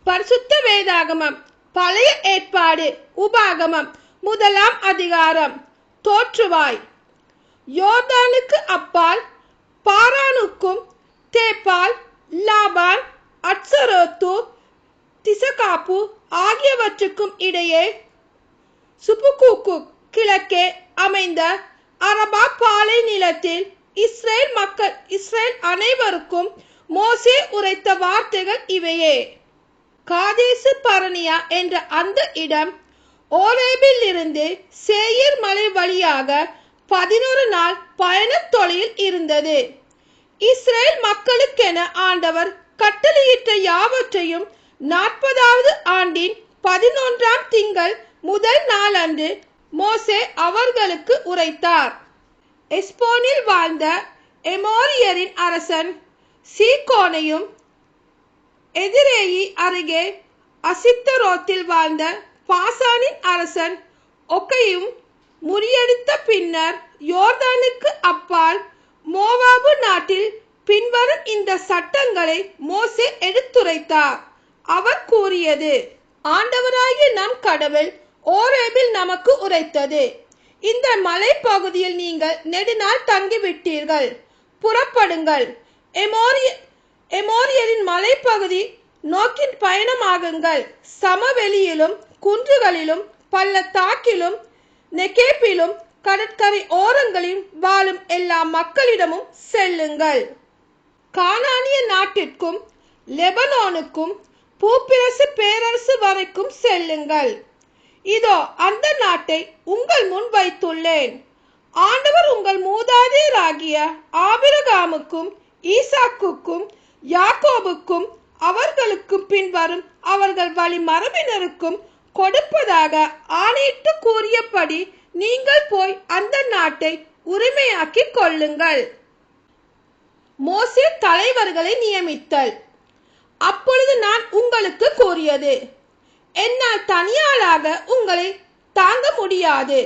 பரிசுத்த வேதாகமம் பழைய ஏற்பாடு உபாகமம் 1 அதிகாரம். தோற்றுவாய். யோர்தானுக்கு அப்பால் பாரானுக்கும் தேப்பால் லாபான் அட்சரோத்து திசகாப்பு ஆகியவற்றுக்கும் இடையே சுப்புக்கூக்கு கிழக்கே அமைந்த அரபா பாலை நிலத்தில் இஸ்ரேல் அனைவருக்கும் மோசே உரைத்த வார்த்தைகள் இவையே. காதேசு பர்னியா என்ற அந்த இடம் ஓரேபில் இருந்து சேயீர் மலை வழியாக 11 நாள் பயண தொலைவில் இருந்தது. இஸ்ரேல் மக்களுக்கென ஆண்டவர் கட்டளையிட்ட யாவற்றையும் 40வது ஆண்டின் 11ஆம் திங்கள் முதல் நாளன்று மோசே அவர்களுக்கு உரைத்தார். எஸ்போனில் வாழ்ந்த எமோரியரின் அரசன் சீகோனையும் எதிரேயி அருகே அசித்தரோத்தில் வாழ்ந்த பாசானின் அரசன் ஒக்கையும் முறியடித்த பின்னர் யோர்தானுக்கு அப்பால் மோவாபு நாட்டில் பின்வரும் இந்த சட்டங்களை மோசே எடுத்துரைத்தார். அவர் கூறியது: ஆண்டவராகிய நம் கடவுள் ஓரேபில் நமக்கு உரைத்தது: இந்த மலை பகுதியில் நீங்கள் நெடுநாள் தங்கிவிட்டீர்கள். புறப்படுங்கள், எமோரியரின் மலைப்பகுதி நோக்கி பயணமாகுங்கள். சமவெளியிலும் குன்றுகளிலும் பள்ளத்தாக்கிலும் நெகேப்பிலும் கடற்கரை ஓரங்களில் வாழும் எல்லா மக்களிடமும் செல்லுங்கள். கானானிய நாட்டிற்கும் லெபனோனுக்கும் பூப்பிரசு பேரரசு வரைக்கும் செல்லுங்கள். இதோ அந்த நாட்டை உங்கள் முன் வைத்துள்ளேன். ஆண்டவர் உங்கள் மூதாதையராகிய ஆபிரகாமுக்கும் ஈசாக்குக்கும் யாக்கோபுக்கும் அவர்களுக்கும் பின்வரும் அவர்கள் வழி மரபினருக்கும் கொடுப்பதாக ஆணையிட்டு கூறியபடி நீங்கள் போய் அந்த நாட்டை உரிமையாக்கி கொள்ளுங்கள். மோசே தலைவர்களை நியமித்தல். அப்பொழுது நான் உங்களுக்கு கூறியது: என்னால் தனியாளாக உங்களை தாங்க முடியாது.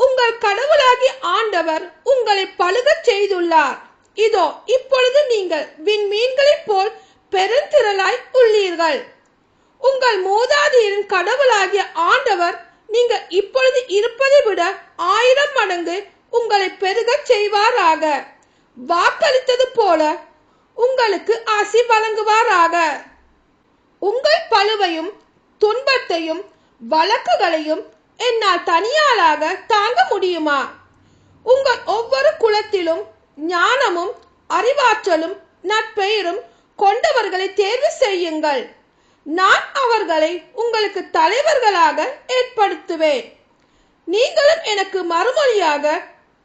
உங்கள் கடவுளாகிய ஆண்டவர் உங்களை பழுகச் செய்துள்ளார். இதோ இப்பொழுது நீங்கள் விண்மீன்களைப் போல் பெருந்திரளாய் உள்ளீர்கள். உங்கள் மூதாதையரின் கடவுளாகிய ஆண்டவர் நீங்கள் இப்பொழுது இருப்பதை விட 1000 மடங்கு உங்களை பெருகச் செய்வாராக. வாக்களித்தது போல உங்களுக்கு ஆசி வழங்குவாராக. உங்கள் பழுவையும் துன்பத்தையும் வழக்குகளையும் என்னால் தனியாளாக தாங்க முடியுமா? உங்கள் ஒவ்வொரு குலத்திலும் ஞானமும் அறிவாற்றலும் நற்பெயரும் கொண்டவர்களை தேர்வு செய்யுங்கள். நான் அவர்களை உங்களுக்கு தலைவர்களாக ஏற்படுத்துவேன். நீங்களும் எனக்கு மறுமொழியாக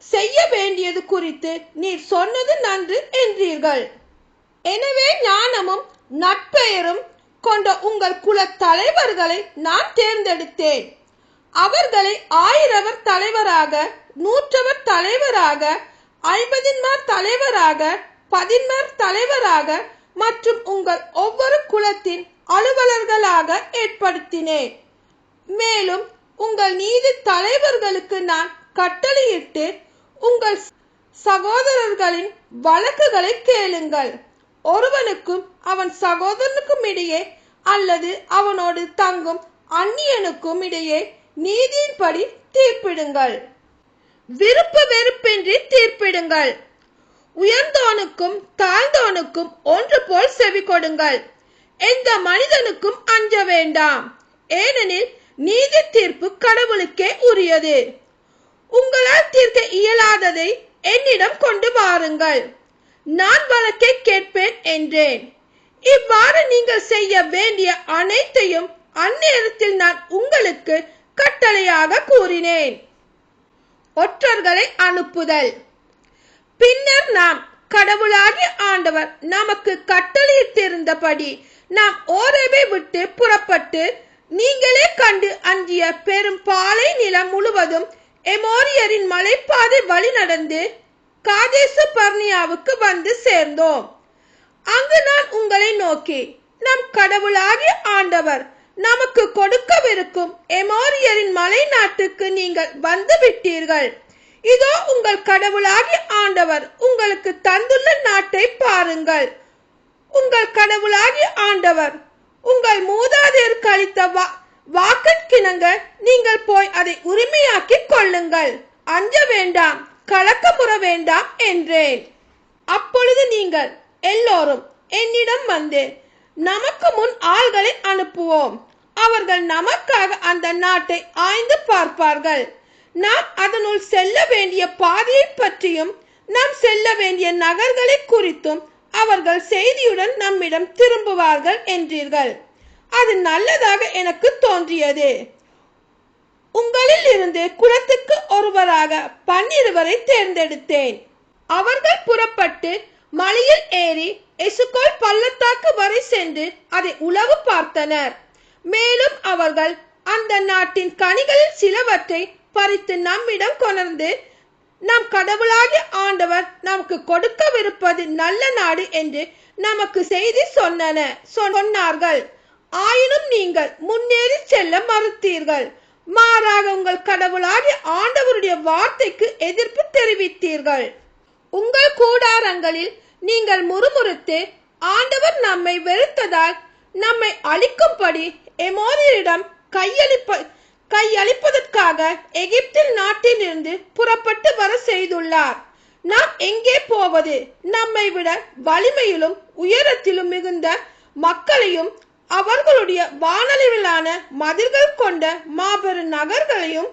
செய்ய வேண்டியது குறித்து நீர் சொன்னது நன்று என்றீர்கள். எனவே ஞானமும் நற்பெயரும் கொண்ட உங்கள் குல தலைவர்களை நான் தேர்ந்தெடுத்தேன். அவர்களை 1000 தலைவராக, 100 தலைவராக, 50 தலைவராக, 10 தலைவராக மற்றும் உங்கள் ஒவ்வொரு குலத்தின் அலுவலர்களாக ஏற்படுத்தினேன். மேலும் உங்கள் நீதி தலைவர்களுக்கு நான் கட்டளையிட்டு உங்கள் சகோதரர்களின் வழக்குகளை கேளுங்கள். ஒருவனுக்கும் அவன் சகோதரனுக்கும் இடையே அல்லது அவனோடு தங்கும் அந்நியனுக்கும் இடையே நீதியின்படி தீர்ப்பிடுங்கள். விருப்ப வெறுப்பின்றி தீர்ப்பிடுங்கள். உயர்ந்தோனுக்கும் தாழ்ந்தோனுக்கும் ஒன்று போல் செவி கொடுங்கள். எந்த மனிதனுக்கும் அஞ்ச வேண்டாம், ஏனெனில் நீதி தீர்ப்பு கடவுளுக்கே உரியது. உங்களால் தீர்க்க இயலாததை என்னிடம் கொண்டு வாருங்கள், நான் வழக்கை கேட்பேன் என்றேன். இவ்வாறு நீங்கள் செய்ய வேண்டிய அனைத்தையும் அந்நேரத்தில் நான் உங்களுக்கு கட்டளையாக கூறினேன். ஒற்றர்களை அனுப்புதல். பின்னர் நாம் கடவுளாகிய ஆண்டவர் நமக்கு கட்டளையிட்டிருந்தபடி நாம் ஓரேபை விட்டு புறப்பட்டு நீங்களே கண்டு அஞ்சிய பெரும் பாலை நிலம் முழுவதும் எமோரியரின் மலைப்பாதை வழி நடந்து காதேசு பர்னியாவுக்கு வந்து சேர்ந்தோம். அங்கு நான் உங்களை நோக்கி, நம் கடவுளாகிய ஆண்டவர் நமக்கு கொடுக்கவிருக்கும் எமோரியரின் மலை நாட்டுக்கு நீங்கள் வந்து விட்டீர்கள். இதோ உங்கள் கடவுளாகிய ஆண்டவர் உங்களுக்கு தந்துள்ள நாட்டை பாருங்கள். உங்கள் கடவுளாகிய ஆண்டவர் உங்கள் மூதாதையருக்கு அளித்த வாக்கிற்கிணங்க நீங்கள் போய் அதை உரிமையாக்கிக் கொள்ளுங்கள். அஞ்ச வேண்டாம், கலக்கமுற வேண்டாம் என்றேன். அப்பொழுது நீங்கள் எல்லோரும் என்னிடம் வந்து, நமக்கு முன் ஆள்களை அனுப்புவோம், அவர்கள் நமக்காக அந்த நாட்டை ஆய்ந்து பார்ப்பார்கள், நாம் அதனுள் செல்ல வேண்டிய பாதையை பற்றியும் நாம் செல்ல வேண்டிய நகர்களை குறித்தும் அவர்கள் செய்தியுடன் நம்மிடம் திரும்புவார்கள் என்றீர்கள். அது நல்லதாக எனக்கு தோன்றியது. உங்களில் இருந்து குலத்துக்கு ஒருவராக 12 தேர்ந்தெடுத்தேன். அவர்கள் புறப்பட்டு மலையில் ஏறி எசுகோல் பள்ளத்தாக்கு வரை சென்று அதை உளவு பார்த்தனர். மேலும் அவர்கள் அந்த நாட்டின் கனிகளில் சிலவற்றை பறித்து நம்மிடம் கொணர்ந்து, நம் கடவுளாகிய ஆண்டவர் நமக்கு கொடுக்கவிருப்பது நல்ல நாடு என்று நமக்கு செய்தி சொன்னார்கள். ஆயினும் நீங்கள் முன்னேறி செல்ல மறுத்தீர்கள். மாறாக உங்கள் கடவுளாகிய ஆண்டவருடைய வார்த்தைக்கு எதிர்ப்பு தெரிவித்தீர்கள். உங்கள் கூடாரங்களில் நீங்கள் முறுமுறுத்து, ஆண்டவர் நம்மை வெறுத்ததால் நம்மை அழிக்கும்படி எமோரியரிடம் கையளிப்பதற்காக எகிப்தில் நாட்டிலிருந்து புறப்பட்டு வர செய்துள்ளார். நாம் எங்கே போவது? நம்மை விட வலிமையிலும் உயரத்திலும் மிகுந்த மக்களையும் அவர்களுடைய வானளவிலான மதில்கள் கொண்ட மாபெரும் நகர்களையும்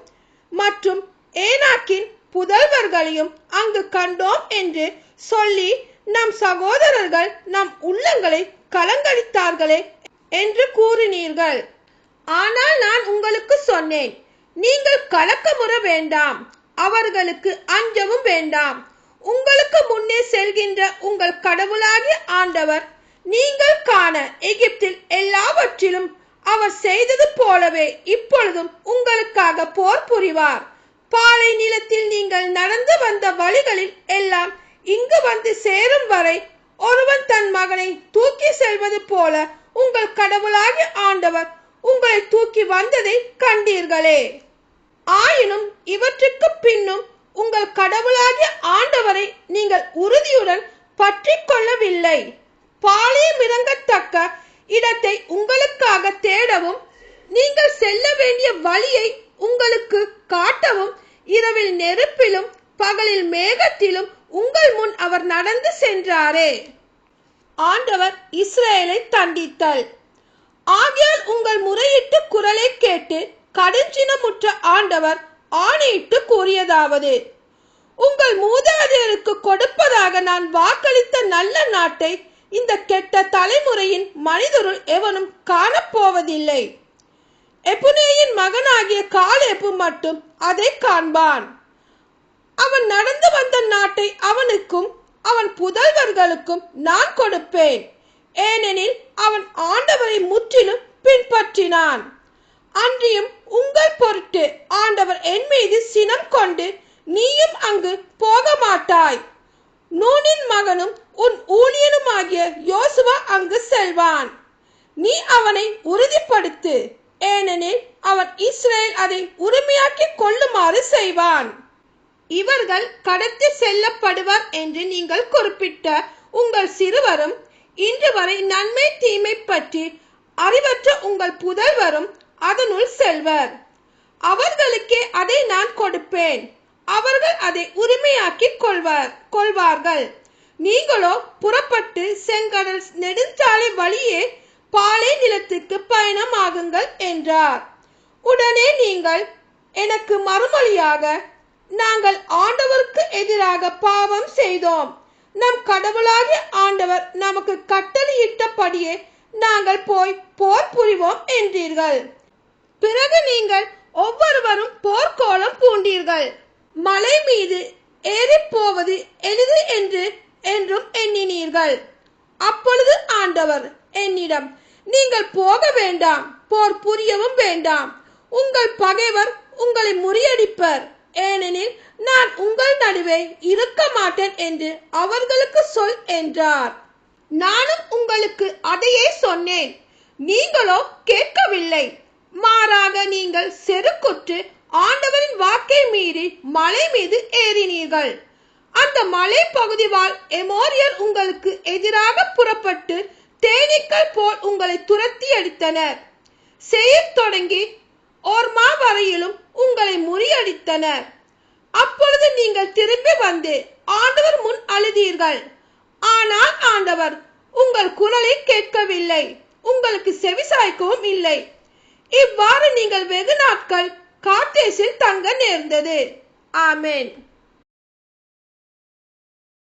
மற்றும் ஏனாக்கின் புதல்வர்களையும் அங்கு கண்டோம் என்று சொல்லி நம் சகோதரர்கள் நம் உள்ளங்களை கலங்கடித்தார்களே என்று கூறினீர்கள். ஆனால் நான் உங்களுக்கு சொன்னேன், நீங்கள் கலக்கமுற வேண்டாம், அவர்களுக்கு அஞ்சவும் வேண்டாம். உங்களுக்கு முன்னே செல்கின்ற உங்கள் கடவுளாகிய ஆண்டவர் நீங்கள் காண எகிப்தில் எல்லாவற்றிலும் அவர் செய்தது போலவே இப்பொழுதும் உங்களுக்காக போர் புரிவார். பாலை நிலத்தில் நீங்கள் நடந்து வந்த வழிகளில் எல்லாம் இங்கு வந்து சேரும் வரை ஒருவன் தன் மகனை தூக்கி செல்வது போல உங்கள் கடவுளாகிய ஆண்டவர் உங்களை தூக்கி வந்ததை கண்டீர்களே. ஆயினும் இவற்றுக்கு பின்னும் உங்கள் கடவுளாகிய ஆண்டவரை நீங்கள் உறுதியுடன் பற்றி கொள்ளவில்லை. பாளையம் இறங்கத்தக்க இடத்தை உங்களுக்காக தேடவும், நீங்கள் செல்ல வேண்டிய வழியை உங்களுக்கு காட்டவும் இரவில் நெருப்பிலும் பகலில் மேகத்திலும் உங்கள் முன் அவர் நடந்து சென்றாரே. ஆண்டவர் இஸ்ரேலை தண்டித்தல். ஆகையால் உங்கள் முறையிட்டு குரலை கேட்டு கடுஞ்சினமுற்ற ஆண்டவர் ஆணையிட்டு கூறியதாவது, உங்கள் மூதாதையருக்கு கொடுப்பதாக நான் வாக்களித்த நல்ல நாட்டை இந்த கெட்ட தலைமுறையின் மனிதருள் எவனும் காணப்போவதில்லை. எப்புனேயின் மகனாகிய காலேபு மட்டும் அதை காண்பான். அவன் நடந்து வந்த நாட்டை அவனுக்கும் அவன் புதல்வர்களுக்கும் நான் கொடுப்பேன். ஏனெனில் அவன் ஆண்டவரை முற்றிலும் பின்பற்றினான். அன்றியும் உங்கள் பொருட்டு ஆண்டவர் என் மீது சினம் கொண்டு நீயும் அங்கு போக மாட்டாய். நூனின் மகனும் உன் ஊழியனுமாகிய யோசுவா அங்கு செல்வான். நீ அவனை உறுதிப்படுத்து, ஏனெனில் அவன் இஸ்ரேல் அதை உரிமையாக்கி கொள்ளுமாறு செய்வான். இவர்கள் கடத்தி செல்லப்படுவார் என்று நீங்கள் குறிப்பிட்ட உங்கள் சிறுவரும் இன்று வரை நன்மை தீமை பற்றி அறிவற்ற உங்கள் புதல்வரும் அதனுள் செல்வர். அவர்களுக்கே அதை நான் கொடுப்பேன். அவர்கள் அதை உரிமையாக்கி கொள்வார்கள். நீங்களோ புறப்பட்டு செங்கடல் நெடுஞ்சாலை வழியே பாலை நிலத்துக்கு பயணமாகுங்கள் என்றார். உடனே நீங்கள் எனக்கு மறுமொழியாக, நாங்கள் ஆண்டவருக்கு எதிராக பாவம் செய்தோம். நம் கடவுளாகிய ஆண்டவர் நமக்கு கட்டளையிட்டபடியே நாங்கள் போய் போர் புரிவோம் என்றீர்கள். பிறகு நீங்கள் ஒவ்வொருவரும் போர்க்கோலம் பூண்டீர்கள். மலை மீது ஏறி போவது எளிது என்றும் எண்ணினீர்கள். அப்பொழுது ஆண்டவர் என்னிடம், நீங்கள் போக வேண்டாம், போர் புரியவும் வேண்டாம். உங்கள் பகைவர் உங்களை முறியடிப்பர். ஏனெனில் நான் உங்கள் நடுவே இருக்க மாட்டேன் என்று அவர்களுக்கு சொல் என்றார். நானும் உங்களுக்கு அதையே சொன்னேன். நீங்களோ கேட்கவில்லை. மாறாக நீங்கள் செருக்குற்று ஆண்டவரின் வாக்கை மீறி மலை மீது ஏறினீர்கள். அந்த மலை பகுதி வாழ் எமோரியர் உங்களுக்கு எதிராக புறப்பட்டு தேனீக்கள் போல் உங்களை துரத்தி அடித்தனர். செயிர் தொடங்கி ஓர்மா வரையிலும் உங்களை முறியடித்தனர். அப்பொழுது நீங்கள் திரும்பி வந்து ஆண்டவர் முன் அழுதீர்கள். ஆனால் ஆண்டவர் உங்கள் குரலை கேட்கவில்லை, உங்களுக்கு செவிசாய்க்கவும் இல்லை. இவ்வாறு நீங்கள் வெகு நாட்கள் காதேசில் தங்க நேர்ந்தது. ஆமென்.